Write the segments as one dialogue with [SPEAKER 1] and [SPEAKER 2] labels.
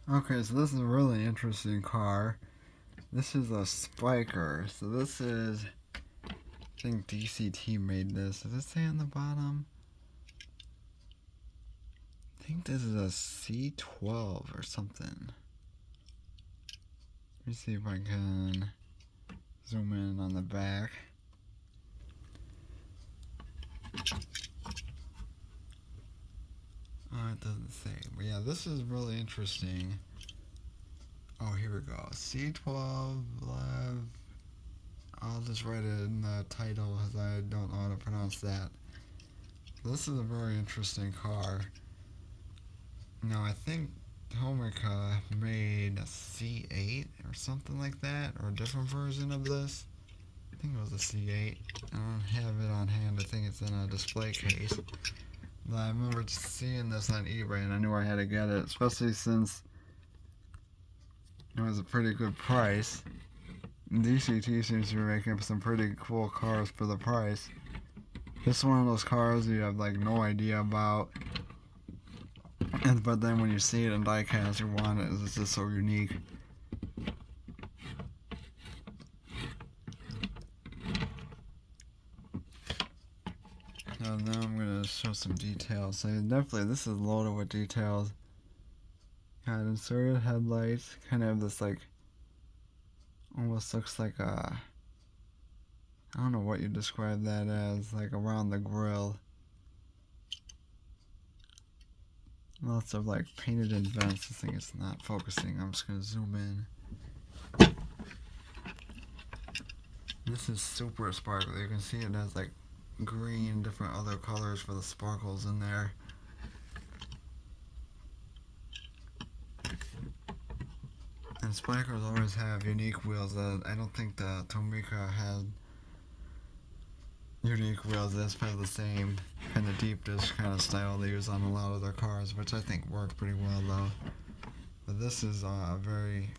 [SPEAKER 1] Okay, so this is a really interesting car. This is a Spyker. So this is, I think DCT made this. Does it say on the bottom? I think this is a C12 or something. Let me see if I can zoom in on the back. Oh, it doesn't say. But yeah, this is really interesting. Oh, here we go. C12 Live. I'll just write it in the title because I don't know how to pronounce that. This is a very interesting car. Now, I think Tomica made a C8 or something like that, or a different version of this. I think it was a C8. I don't have it on hand. I think it's in a display case. But I remember seeing this on eBay and I knew I had to get it, especially since it was a pretty good price. DCT seems to be making some pretty cool cars for the price. This is one of those cars you have like no idea about, but then when you see it in diecast, you want it. It's just so unique. So now I'm gonna show some details. So definitely, this is loaded with details. Got inserted headlights. Kind of this like, almost looks like a, I don't know what you describe that as, like around the grill. Lots of like painted in vents. This thing is not focusing. I'm just gonna zoom in. This is super sparkly. You can see it has like green, different other colors for the sparkles in there. And Spykers always have unique wheels that I don't think the Tomica had unique wheels. That's kind of the same kind of deep dish kind of style they use on a lot of their cars, which I think worked pretty well though. But this is very,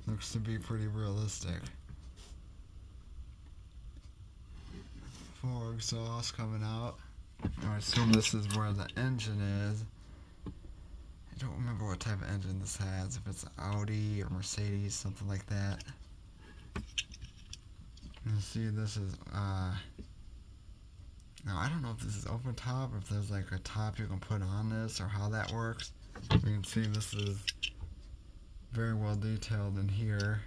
[SPEAKER 1] looks to be pretty realistic. 4 exhaust coming out. I assume this is where the engine is. I don't remember what type of engine this has, if it's Audi or Mercedes, something like that. You see this is, now I don't know if this is open top, or if there's like a top you can put on this, or how that works. You can see this is very well detailed in here.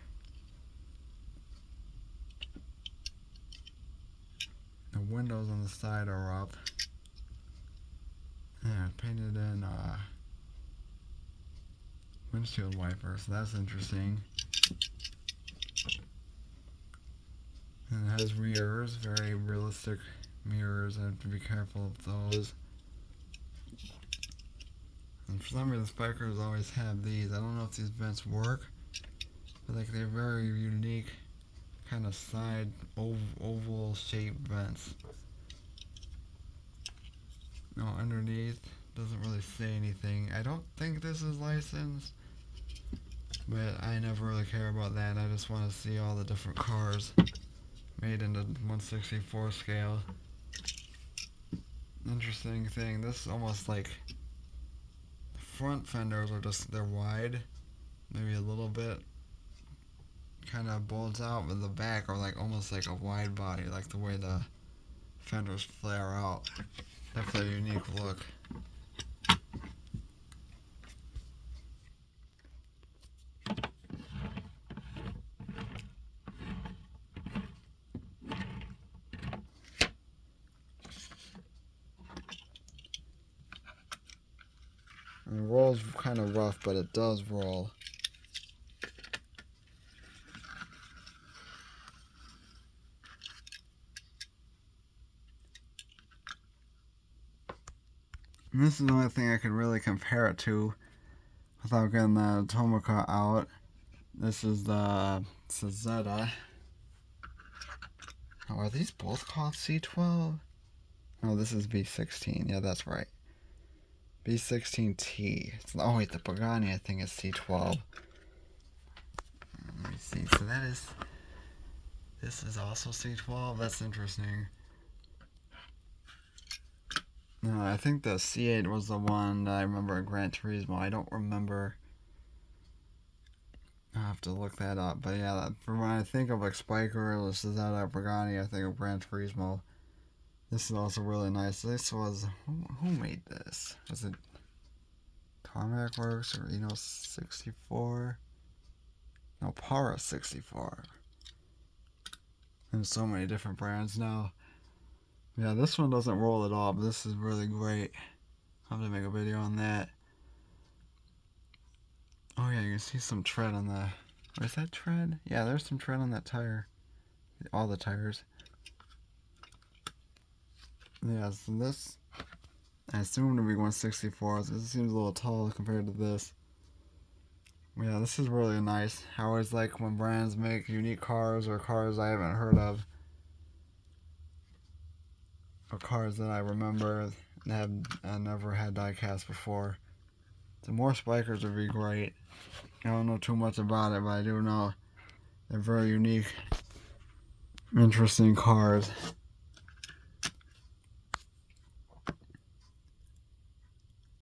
[SPEAKER 1] The windows on the side are up. Yeah, painted in windshield wipers, so that's interesting. And it has mirrors, very realistic mirrors. I have to be careful of those. And for some reason, Spykers always have these. I don't know if these vents work, but like they're very unique, kind of side oval shaped vents. No, underneath doesn't really say anything. I don't think this is licensed, but I never really care about that. I just want to see all the different cars made into 1/64 scale. Interesting thing, this is almost like the front fenders are just, they're wide, maybe a little bit kind of bulge out, but the back are like almost like a wide body, like the way the fenders flare out. Definitely a unique look. And it rolls kind of rough, but it does roll. And this is the only thing I could really compare it to without getting the Tomica out. This is the Cazetta. Oh, are these both called C12? No, this is B16. Yeah, that's right. B16T. Oh wait, the Pagani I think is C12. Let me see. So that is. This is also C12. That's interesting. No, I think the C8 was the one that I remember in Gran Turismo. I don't remember I'll have to look that up. But yeah, for when I think of like Spyker or Zeta Pagani, I think of Gran Turismo. This is also really nice. This was, who made this? Was it Tarmac Works or Eno 64? No, Para 64. There's so many different brands now. Yeah, this one doesn't roll at all, but this is really great. I'll have to make a video on that. Oh yeah, you can see some tread on the... Where's that tread? Yeah, there's some tread on that tire. All the tires. Yeah, so this... I assume to be 164. So this seems a little tall compared to this. Yeah, this is really nice. I always like when brands make unique cars or cars I haven't heard of. Or cars that I remember and have never had diecast before. So more Spykers would be great. I don't know too much about it, but I do know they're very unique, interesting cars.